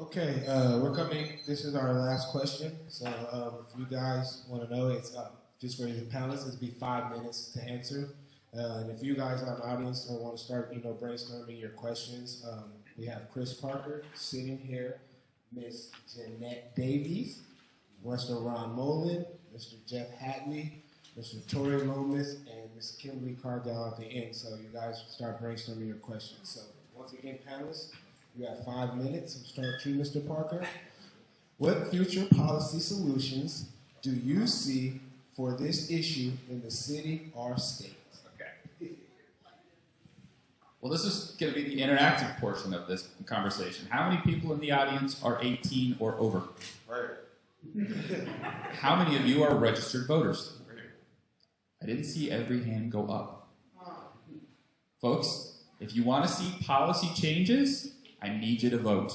Okay, we're coming. This is our last question. So if you guys want to know, it's just for the panelists. It'll be 5 minutes to answer. And if you guys are in the audience or want to start, brainstorming your questions, we have Chris Parker sitting here, Miss Jeanette Davies, Mr. Ron Mullen, Mr. Jeff Hatley, Mr. Torrey Lomas, and Ms. Kimberly Cardell at the end. So you guys start brainstorming your questions. So once again, panelists, you have 5 minutes. We'll start with you, Mr. Parker. What future policy solutions do you see for this issue in the city or state? Okay. Well, this is going to be the interactive portion of this conversation. How many people in the audience are 18 or over? Right. How many of you are registered voters? I didn't see every hand go up. Folks, if you want to see policy changes, I need you to vote.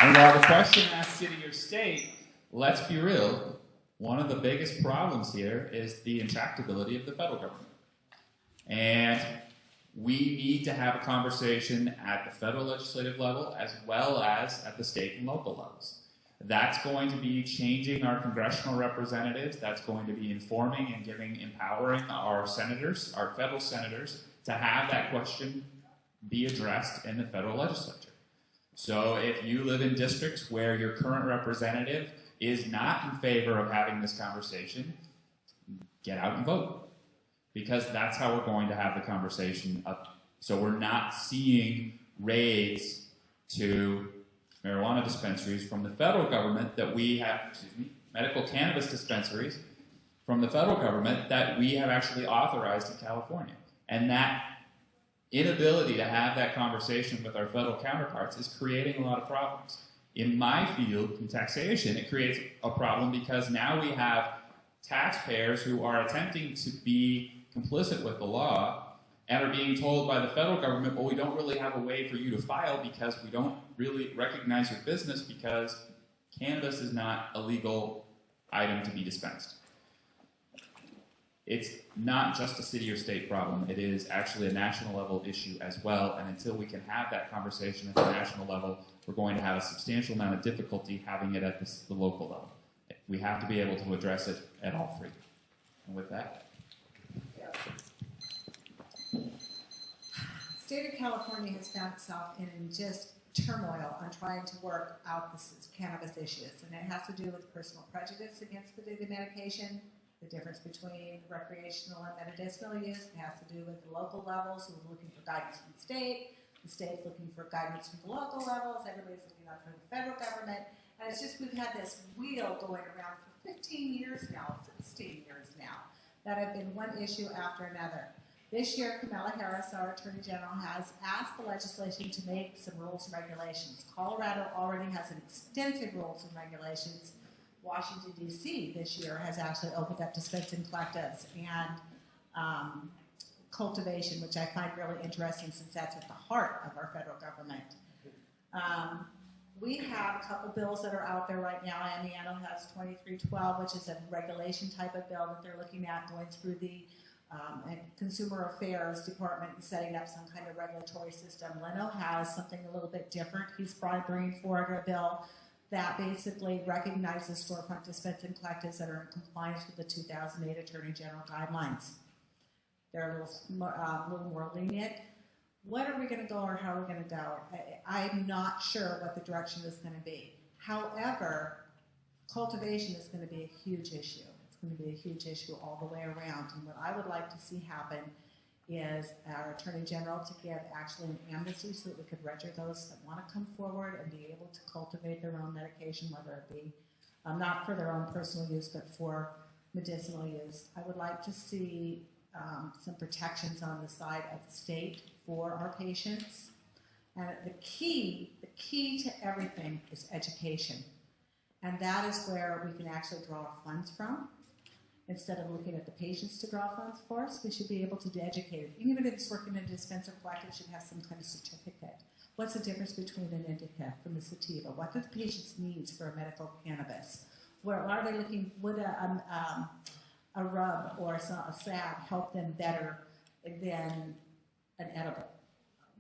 And while the question asks city or state, let's be real, one of the biggest problems here is the intractability of the federal government. And we need to have a conversation at the federal legislative level as well as at the state and local levels. That's going to be changing our congressional representatives. That's going to be informing and empowering our senators, our federal senators, to have that question be addressed in the federal legislature. So if you live in districts where your current representative is not in favor of having this conversation, get out and vote. Because that's how we're going to have the conversation up. So we're not seeing raids to marijuana dispensaries from the federal government that we have, medical cannabis dispensaries from the federal government that we have actually authorized in California. And that inability to have that conversation with our federal counterparts is creating a lot of problems. In my field, in taxation, it creates a problem because now we have taxpayers who are attempting to be complicit with the law and are being told by the federal government, well, we don't really have a way for you to file because we don't really recognize your business because cannabis is not a legal item to be dispensed. It's not just a city or state problem. It is actually a national level issue as well. And until we can have that conversation at the national level, we're going to have a substantial amount of difficulty having it at the local level. We have to be able to address it at all three. And with that. The state of California has found itself in just turmoil on trying to work out the cannabis issues. And it has to do with personal prejudice against the daily medication, the difference between recreational and medicinal use. It has to do with the local levels who are looking for guidance from the state's looking for guidance from the local levels, everybody's looking out for the federal government. And it's just, we've had this wheel going around for 15 years now, 16 years now, that have been one issue after another. This year, Kamala Harris, our Attorney General, has asked the legislation to make some rules and regulations. Colorado already has an extensive rules and regulations. Washington, D.C. this year has actually opened up dispensing collectives and cultivation, which I find really interesting since that's at the heart of our federal government. We have a couple bills that are out there right now. Indiana has 2312, which is a regulation type of bill that they're looking at going through the Consumer Affairs Department and setting up some kind of regulatory system. Leno has something a little bit different. He's bringing forward a bill that basically recognizes storefront dispensing collectives that are in compliance with the 2008 Attorney General guidelines. They're a little more lenient. What are we going to go or how are we going to go? I'm not sure what the direction is going to be. However, cultivation is going to be a huge issue. It's going to be a huge issue all the way around. And what I would like to see happen is our Attorney General to give actually an amnesty so that we could register those that want to come forward and be able to cultivate their own medication, whether it be not for their own personal use, but for medicinal use. I would like to see some protections on the side of the state for our patients. And the key to everything is education. And that is where we can actually draw funds from. Instead of looking at the patients to draw funds for us, we should be able to educate it. Even if it's working in a dispenser collective, should have some kind of certificate. What's the difference between an indica from a sativa? What do the patients need for a medical cannabis? Where are they looking? Would a rub or a salve help them better than an edible?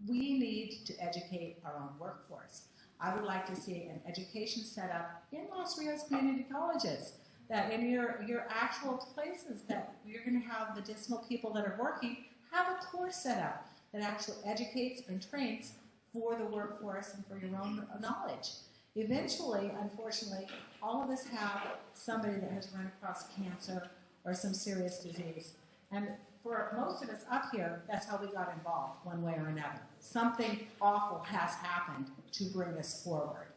We need need to educate our own workforce. I would like to see an education set up in Los Rios community colleges, that in your actual places that you're going to have medicinal people that are working, have a course set up that actually educates and trains for the workforce and for your own knowledge. Eventually, unfortunately, all of us have somebody that has run across cancer or some serious disease. And for most of us up here, that's how we got involved one way or another. Something awful has happened to bring us forward.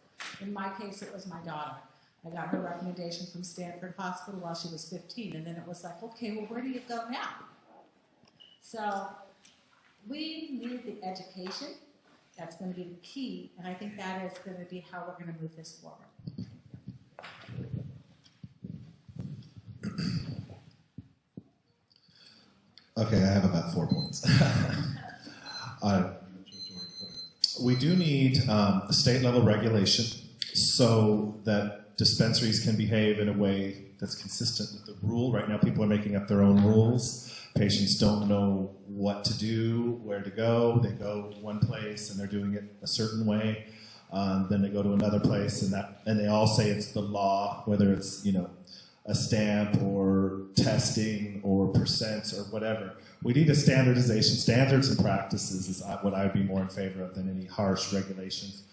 In my case, it was my daughter. I got her recommendation from Stanford Hospital while she was 15, and then it was like, okay, well, where do you go now? So we need the education. That's going to be the key, and I think that is going to be how we're going to move this forward. Okay, I have about 4 points. We do need state-level regulation so that dispensaries can behave in a way that's consistent with the rule. Right now, people are making up their own rules. Patients don't know what to do, where to go. They go one place and they're doing it a certain way. Then they go to another place and they all say it's the law, whether it's a stamp or testing or percents or whatever. We need a standardization. Standards and practices is what I would be more in favor of than any harsh regulations.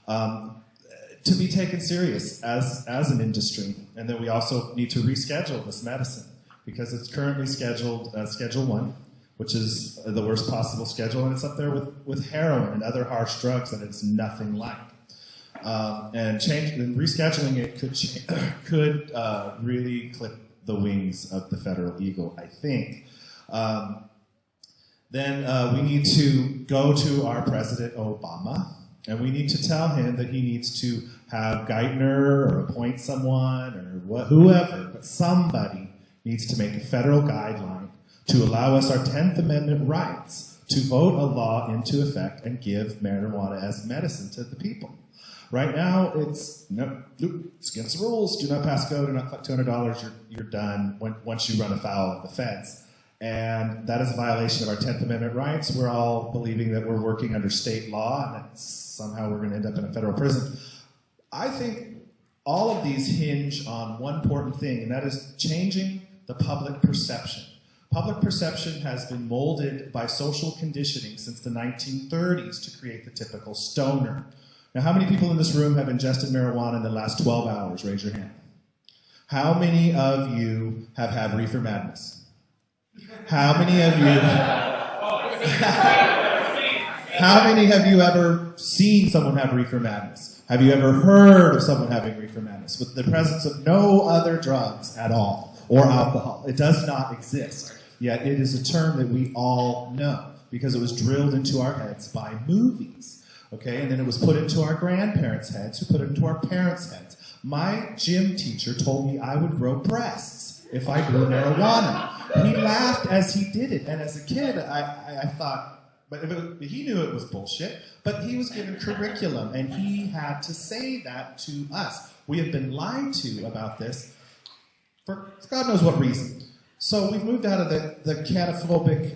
To be taken serious as an industry. And then we also need to reschedule this medicine because it's currently scheduled Schedule 1, which is the worst possible schedule, and it's up there with heroin and other harsh drugs that it's nothing like. And rescheduling it could really clip the wings of the federal eagle, I think. Then we need to go to our President Obama, and we need to tell him that he needs to have Geithner or appoint someone or whoever, but somebody needs to make a federal guideline to allow us our 10th Amendment rights to vote a law into effect and give marijuana as medicine to the people. Right now, it's against the rules. Do not pass go. Do not collect $200. You're done once you run afoul of the feds. And that is a violation of our 10th Amendment rights. We're all believing that we're working under state law and that somehow we're going to end up in a federal prison. I think all of these hinge on one important thing, and that is changing the public perception. Public perception has been molded by social conditioning since the 1930s to create the typical stoner. Now, how many people in this room have ingested marijuana in the last 12 hours? Raise your hand. How many of you have had reefer madness? How many of you... How many have you ever seen someone have reefer madness? Have you ever heard of someone having reefer madness with the presence of no other drugs at all or alcohol? It does not exist. Yet it is a term that we all know because it was drilled into our heads by movies. Okay, and then it was put into our grandparents' heads, who put it into our parents' heads. My gym teacher told me I would grow breasts if I grew marijuana. He laughed as he did it, and as a kid, I thought, but he knew it was bullshit, but he was given curriculum, and he had to say that to us. We have been lied to about this for God knows what reason. So we've moved out of the cataphobic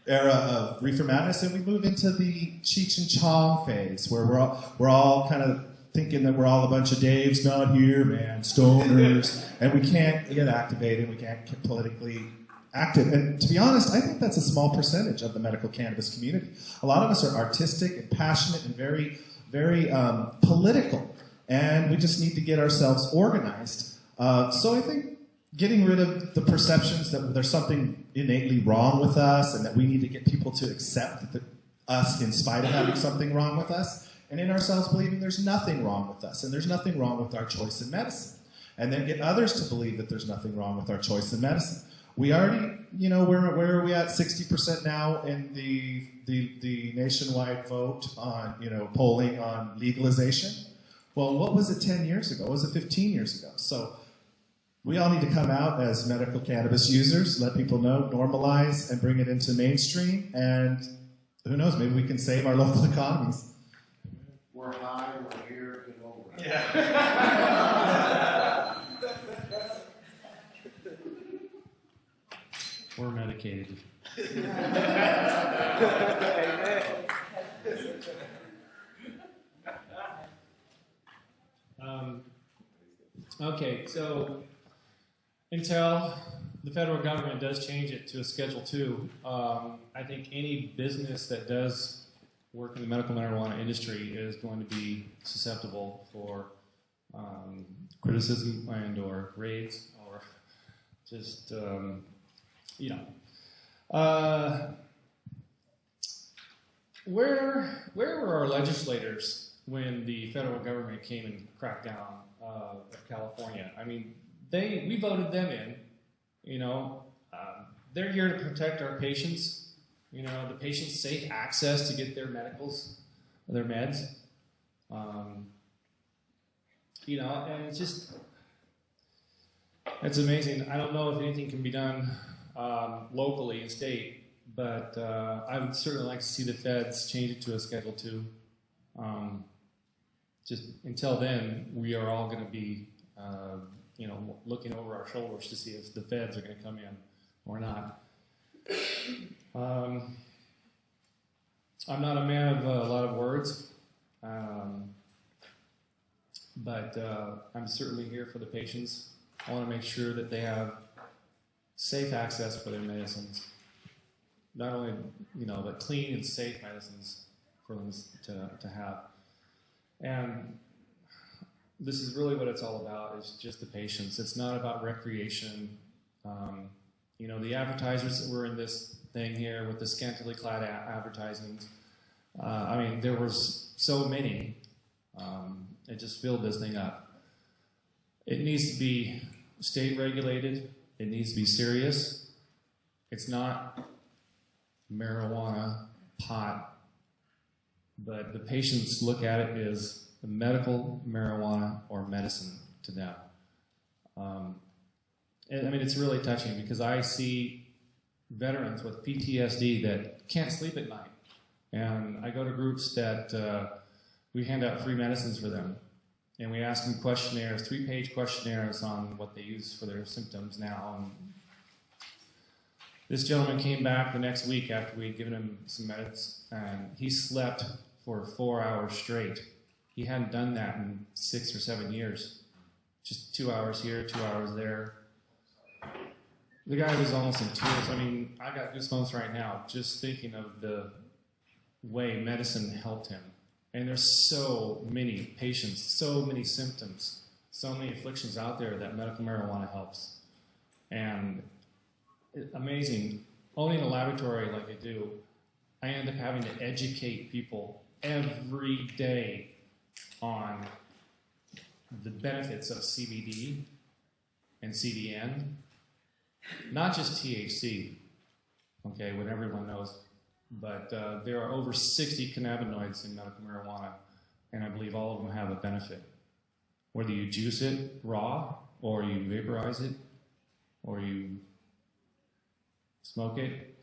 era of reefer madness, and we move into the Cheech and Chong phase, where we're all kind of thinking that we're all a bunch of Daves, not here, man, stoners, and we can't get activated, we can't get politically active. And to be honest, I think that's a small percentage of the medical cannabis community. A lot of us are artistic and passionate and very, very political, and we just need to get ourselves organized. So I think getting rid of the perceptions that there's something innately wrong with us and that we need to get people to accept us in spite of having something wrong with us, and in ourselves believing there's nothing wrong with us and there's nothing wrong with our choice in medicine, and then get others to believe that there's nothing wrong with our choice in medicine. We already, where are we at? 60% now in the nationwide vote on, polling on legalization. Well, what was it 10 years ago? What was it 15 years ago? So we all need to come out as medical cannabis users, let people know, normalize, and bring it into mainstream. And who knows, maybe we can save our local economies. We're high, we're here, get over it. Yeah. We're medicated. Amen. Okay, so until the federal government does change it to a Schedule 2, I think any business that does work in the medical marijuana industry is going to be susceptible for criticism and or raids or just, you know. Where were our legislators when the federal government came and cracked down of California? I mean, we voted them in. You know, they're here to protect our patients. You know, the patients' safe access to get their medicals, their meds. You know, and it's amazing. I don't know if anything can be done locally in state, but I would certainly like to see the feds change it to a Schedule 2. Just until then, we are all going to be, you know, looking over our shoulders to see if the feds are going to come in or not. I'm not a man of a lot of words, but I'm certainly here for the patients. I want to make sure that they have safe access for their medicines. Not only, you know, but clean and safe medicines for them to have. And this is really what it's all about, is just the patients. It's not about recreation. You know, the advertisers that were in this thing here with the scantily clad advertisements, I mean, there was so many. It just filled this thing up. It needs to be state regulated. It needs to be serious. It's not marijuana, pot, but the patients look at it as medical marijuana or medicine to them. And, I mean, it's really touching because I see veterans with PTSD that can't sleep at night. And I go to groups that we hand out free medicines for them. And we ask them questionnaires, 3-page questionnaires on what they use for their symptoms now. And this gentleman came back the next week after we'd given him some meds, and he slept for 4 hours straight. He hadn't done that in 6 or 7 years. Just 2 hours here, 2 hours there. The guy was almost in tears. I mean, I got goosebumps right now just thinking of the way medicine helped him. And there's so many patients, so many symptoms, so many afflictions out there that medical marijuana helps. And it's amazing. Owning a laboratory like I do, I end up having to educate people every day on the benefits of CBD and CBN, not just THC, okay, what everyone knows, but there are over 60 cannabinoids in medical marijuana, and I believe all of them have a benefit. Whether you juice it raw, or you vaporize it, or you smoke it,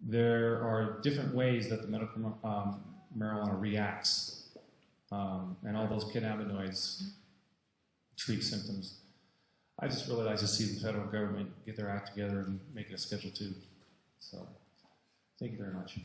there are different ways that the medical marijuana reacts, and all those cannabinoids treat symptoms. I just really like to see the federal government get their act together and make it a Schedule 2. So, thank you very much.